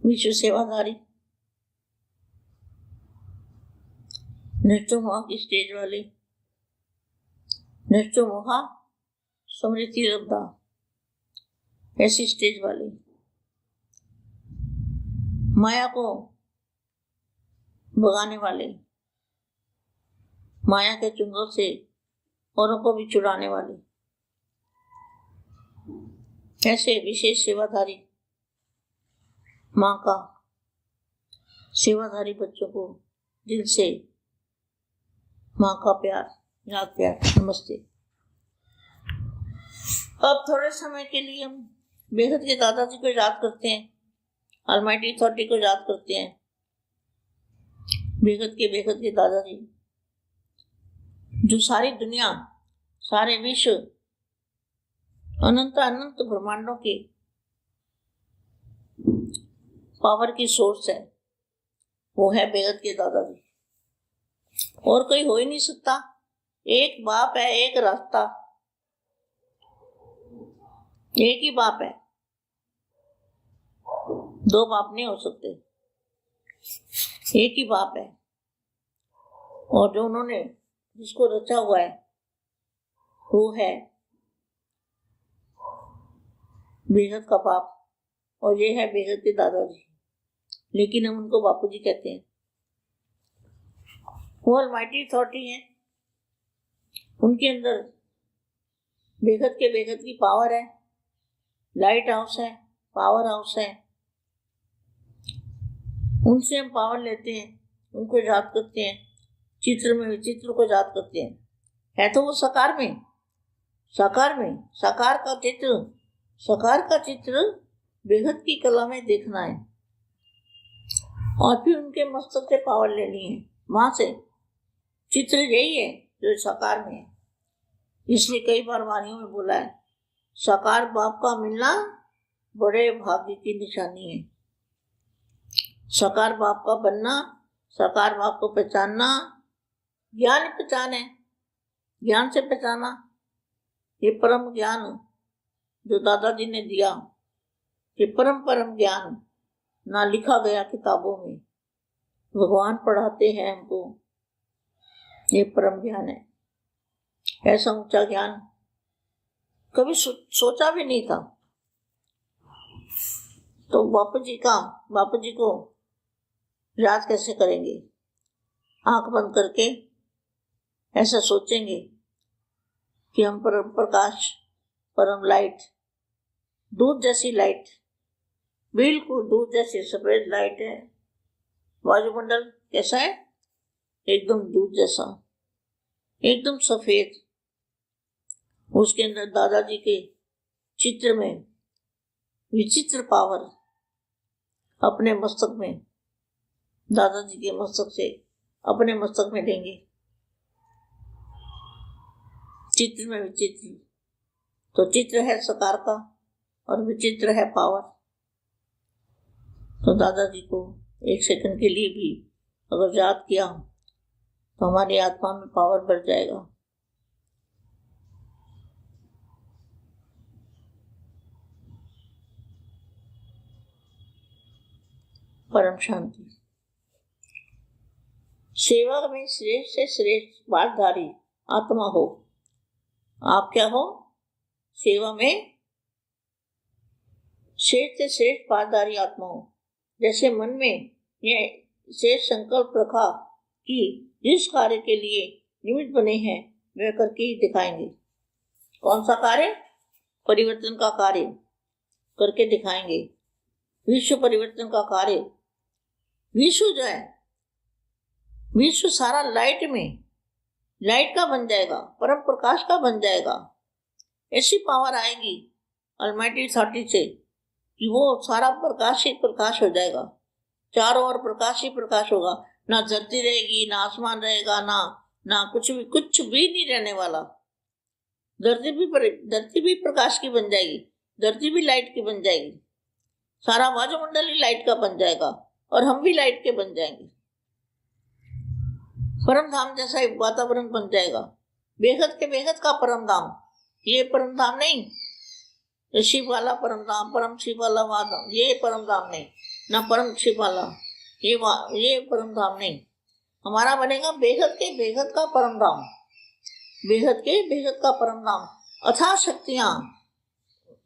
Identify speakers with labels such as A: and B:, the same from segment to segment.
A: विश्व सेवाधारी, नष्टो मोहा की स्टेज वाले, नष्टो मोहा स्मृति लब्धा, ऐसी स्टेज वाले, माया को भगाने वाले, माया के चुंगल से औरों को भी छुड़ाने वाले, ऐसे विशेष सेवाधारी माँ का सेवाधारी बच्चों को दिल से माँ का प्यार, याद प्यार, नमस्ते। अब थोड़े समय के लिए हम बेहद के दादाजी को याद करते हैं, ऑलमाइटी अथॉरिटी को याद करते हैं। बेहद के दादाजी जो सारी दुनिया, सारे विश्व, अनंत अनंत ब्रह्मांडों की पावर की सोर्स है, वो है बेहद के दादाजी। और कोई हो ही नहीं सकता। एक बाप है, एक रास्ता, एक ही बाप है, दो बाप नहीं हो सकते, एक ही बाप है। और जो उन्होंने जिसको रचा हुआ है वो है बेहद का बाप, और ये है बेहद के दादाजी, लेकिन हम उनको बापू जी कहते हैं। वो ऑलमाइटी अथॉरिटी है, उनके अंदर बेहद की पावर है, लाइट हाउस है, पावर हाउस है, उनसे हम पावर लेते हैं, उनको याद करते हैं, चित्र में विचित्र को याद करते हैं। है तो वो साकार में, साकार का चित्र बेहद की कला में देखना है, और फिर उनके मस्तक से पावर लेनी है। वहां से चित्र यही है जो साकार में है। इसलिए कई बार वाणियों में बोला है, साकार बाप का मिलना बड़े भाग्य की निशानी है। साकार बाप का बनना, साकार बाप को पहचानना, ज्ञान पहचान है, ज्ञान से पहचाना। ये परम ज्ञान जो दादाजी ने दिया, ये परम ज्ञान ना लिखा गया किताबों में, भगवान पढ़ाते हैं हमको, ये परम ज्ञान है। ऐसा ऊंचा ज्ञान कभी सोचा भी नहीं था। तो बापू जी को याद कैसे करेंगे? आंख बंद करके ऐसा सोचेंगे कि हम परम प्रकाश, परम लाइट, दूध जैसी लाइट, बिल्कुल दूध जैसी सफेद लाइट है। वायुमंडल कैसा है? एकदम दूध जैसा, एकदम सफेद। उसके अंदर दादाजी के चित्र में विचित्र पावर अपने मस्तक में, दादाजी के मस्तक से अपने मस्तक में लेंगे। चित्र में विचित्र, तो चित्र है साकार का और विचित्र है पावर। तो दादाजी को एक सेकंड के लिए भी अगर याद किया तो हमारी आत्मा में पावर बढ़ जाएगा। परम शांति। सेवा में श्रेष्ठ से श्रेष्ठ बातधारी आत्मा हो। आप क्या हो? सेवा में श्रेष्ठ से श्रेष्ठ बातधारी आत्मा हो। जैसे मन में यह श्रेष्ठ संकल्प रखा कि जिस कार्य के लिए निमित्त बने हैं वह करके ही दिखाएंगे। कौन सा कार्य? परिवर्तन का कार्य करके दिखाएंगे। विश्व परिवर्तन का कार्य। विश्व जो है, विश्व सारा लाइट में, लाइट का बन जाएगा, परम प्रकाश का बन जाएगा। ऐसी पावर आएगी ऑलमाइटी अथॉरिटी से कि वो सारा प्रकाश ही प्रकाश हो जाएगा। चारों ओर प्रकाश ही प्रकाश होगा। ना धरती रहेगी, ना आसमान रहेगा, ना कुछ भी नहीं रहने वाला। धरती भी प्रकाश की बन जाएगी, धरती भी लाइट की बन जाएगी, सारा वायुमंडल ही लाइट का बन जाएगा और हम भी लाइट के बन जाएंगे। परम धाम जैसा एक वातावरण बन जाएगा। बेहद का परम धाम। ये परम धाम नहीं, शिव वाला परम धाम, परम शिव वाला वाधाम, ये परम धाम नहीं। ना परम छिपाला, ये परम धाम नहीं। हमारा बनेगा बेहद के बेहद का परम धाम, बेहद के बेहद का परम धाम। अथाह शक्तियां,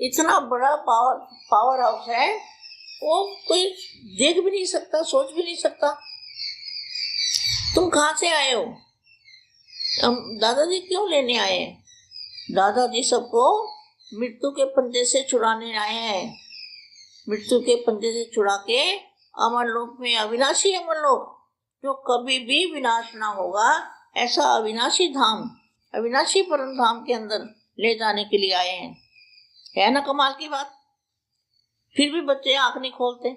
A: इतना बड़ा पावर हाउस है, वो कोई देख भी नहीं सकता, सोच भी नहीं सकता। तुम कहाँ से आए हो? हम दादाजी क्यों लेने आए हैं? दादाजी सबको मृत्यु के पंजे से छुड़ाने आए हैं। मृत्यु के पंजे से छुड़ा के अमर लोक में, अविनाशी अमर लोक जो कभी भी विनाश ना होगा, ऐसा अविनाशी धाम, अविनाशी परम धाम के अंदर ले जाने के लिए आए हैं। है ना कमाल की बात? फिर भी बच्चे आंख नहीं खोलते।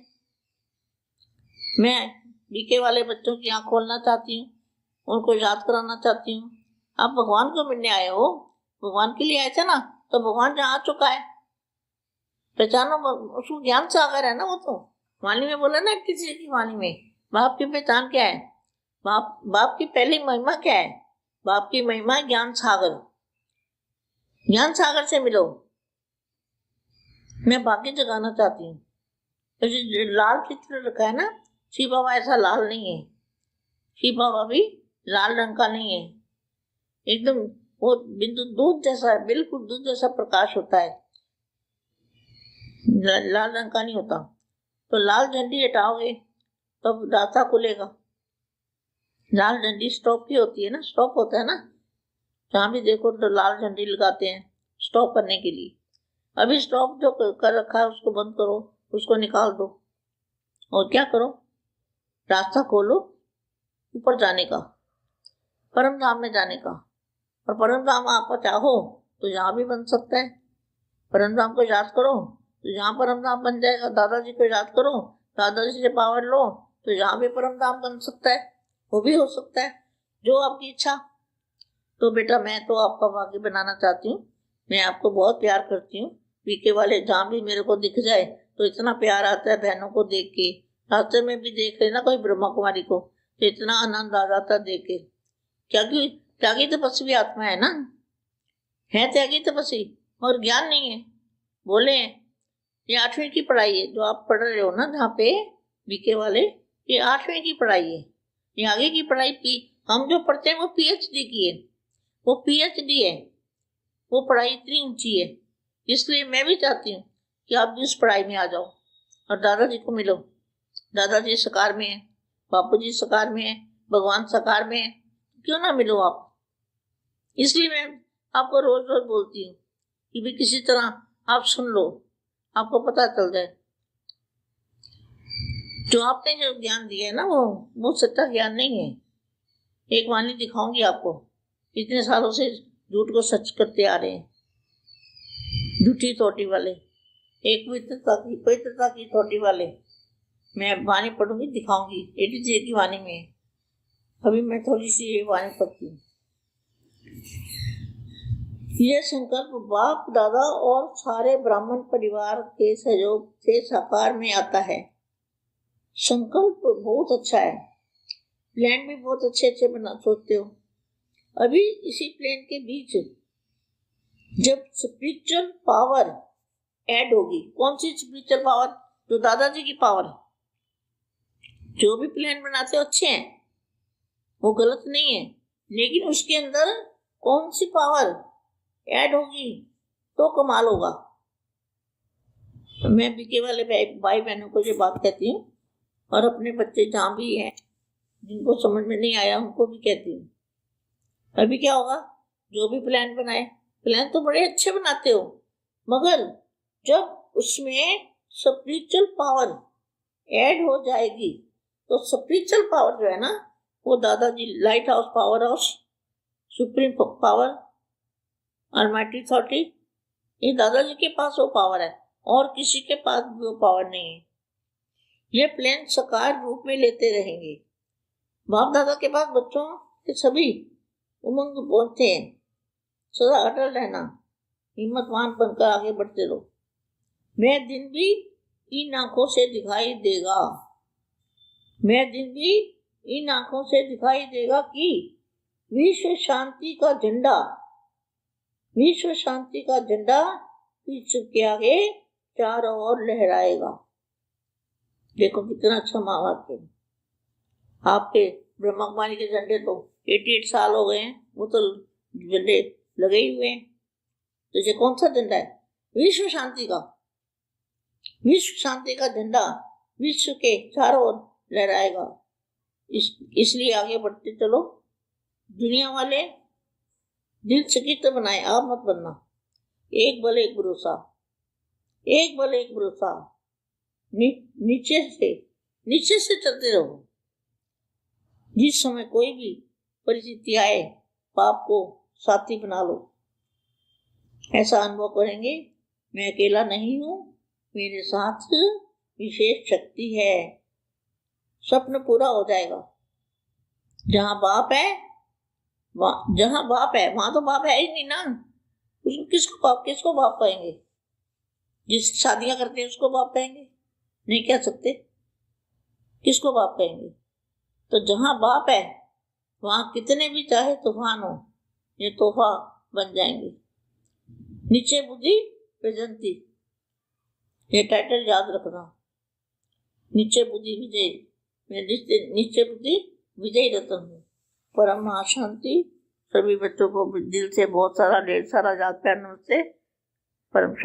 A: मैं बीके वाले बच्चों की आंख खोलना चाहती हूँ, उनको याद कराना चाहती हूँ। आप भगवान को मिलने आए हो, भगवान के लिए आए थे ना, तो भगवान जहाँ आ चुका है, पहचानो। उसको ज्ञान सागर है ना, वो तो वाणी में बोला ना, किसी की वाणी में बाप की पहचान क्या है, बाप की पहली महिमा क्या है? बाप की महिमा ज्ञान सागर। ज्ञान सागर से मिलो। मैं भाग्य जगाना चाहती हूँ। तो लाल चित्र रखा है ना, शिव बाबा ऐसा लाल नहीं है। शिव बाबा भी लाल रंग का नहीं है, एकदम वो बिंदु दूध जैसा है, बिल्कुल दूध जैसा प्रकाश होता है, लाल रंग का नहीं होता। तो लाल झंडी हटाओगे तब तो रास्ता खुलेगा। लाल झंडी स्टॉप की होती है ना, स्टॉप होता है ना, जहाँ भी देखो तो लाल झंडी लगाते हैं स्टॉप करने के लिए। अभी स्टॉप जो कर रखा है उसको बंद करो, उसको निकाल दो, और क्या करो, रास्ता खोलो ऊपर जाने का, परम धाम में जाने का। और परम धाम आप चाहो तो यहाँ भी बन सकता है। परम धाम को याद करो तो यहाँ परम धाम बन जाएगा। दादाजी को याद करो, दादाजी से पावर लो तो यहाँ भी परम धाम बन सकता है, वो भी हो सकता है, जो आपकी इच्छा। तो बेटा मैं तो आपका भाग्य बनाना चाहती हूँ, मैं आपको बहुत प्यार करती हूँ। पीके वाले जहाँ भी मेरे को दिख जाए तो इतना प्यार आता है बहनों को देख के। रास्ते में भी देख लेना कोई ब्रह्मा कुमारी को तो इतना आनंद आ जाता देख के। क्योंकि त्यागी तपस्वी आत्मा है ना, है त्यागी तपस्वी, और ज्ञान नहीं है। बोले ये 8वीं की पढ़ाई है जो आप पढ़ रहे हो ना, जहाँ पे बीके वाले, ये 8वीं की पढ़ाई है। ये आगे की पढ़ाई हम जो पढ़ते हैं वो PhD की है, वो PhD है, वो पढ़ाई इतनी ऊंची है। इसलिए मैं भी चाहती हूँ कि आप भी उस पढ़ाई में आ जाओ और दादाजी को मिलो। दादाजी साकार में है, बापू जी साकार में है, भगवान साकार में है, क्यों ना मिलो आप। इसलिए मैं आपको रोज रोज बोलती हूँ कि भी किसी तरह आप सुन लो, आपको पता चल जाए। जो आपने जो ज्ञान दिया है ना, वो सच्चा ज्ञान नहीं है। एक वाणी दिखाऊंगी आपको, इतने सालों से झूठ को सच करते आ रहे हैं, झूठी थोटी वाले, एक पवित्रता की थोटी वाले। मैं वाणी पढ़ूंगी, दिखाऊंगी, ATJ की वाणी में। अभी मैं थोड़ी सी ये वाणी पढ़ती हूँ। यह संकल्प बाप दादा और सारे ब्राह्मण परिवार के सहयोग से साकार में आता है। संकल्प बहुत अच्छा है, प्लान भी बहुत अच्छे अच्छे बना सोचते हो। अभी इसी प्लान के बीच जब स्पिरिचुअल पावर ऐड होगी, कौन सी स्पिरिचुअल पावर? जो दादाजी की पावर। जो भी प्लान बनाते हो अच्छे हैं, वो गलत नहीं है, लेकिन उसके अंदर कौन सी पावर ऐड होगी तो कमाल होगा। मैं बीके वाले भाई बहनों को ये बात कहती हूँ, और अपने बच्चे जहाँ भी हैं जिनको समझ में नहीं आया उनको भी कहती हूँ। अभी क्या होगा, जो भी प्लान बनाए, प्लान तो बड़े अच्छे बनाते हो, मगर जब उसमें स्पिरिचुअल पावर ऐड हो जाएगी तो स्पिरिचुअल पावर जो है ना, वो दादाजी light house, power house, supreme power, almighty authority, ये दादाजी के पास वो पावर है, और किसी के पास भी वो पावर नहीं है। ये प्लान साकार रूप में लेते रहेंगे। बाप दादा के पास बच्चों के सभी उमंग पहुंचते हैं। सदा अटल रहना, हिम्मतवान बनकर आगे बढ़ते रहो। मैं दिन भी इन आंखों से दिखाई देगा, मैं दिन भी इन आंखों से दिखाई देगा कि विश्व शांति का झंडा, विश्व शांति का झंडा विश्व के आगे चारों ओर लहराएगा। देखो कितना अच्छा महावाक्य है। आपके ब्रह्मा कुमारी के झंडे तो 88 साल हो गए हैं, वो तो झंडे लगे ही हुए हैं। तो ये कौन सा झंडा है? विश्व शांति का। विश्व शांति का झंडा विश्व के चारों ओर लहराएगा। इसलिए आगे बढ़ते चलो। दुनिया वाले दिल चकित बनाए, आप मत बनना। एक बल एक भरोसा, एक बल एक भरोसा। नीचे से चलते रहो। जिस समय कोई भी परिस्थिति आए, पाप को साथी बना लो। ऐसा अनुभव करेंगे, मैं अकेला नहीं हूं, मेरे साथ विशेष शक्ति है। स्वप्न पूरा हो जाएगा। जहां बाप है वहां तो बाप है ही नहीं ना। उसको किसको बाप कहेंगे? जिस शादियां करते हैं उसको बाप कहेंगे? नहीं कह सकते। किसको बाप कहेंगे? तो जहां बाप है वहां कितने भी चाहे तूफान हो, ये तोहफा बन जाएंगे। नीचे बुद्धि प्रजंती, ये टाइटल याद रखना। नीचे बुद्धि विजय, मैं नीचे बुद्धि विजय रतन हूँ। परम शांति। सभी बच्चों को दिल से बहुत सारा ढेर सारा याद प्यार नमस्ते। परम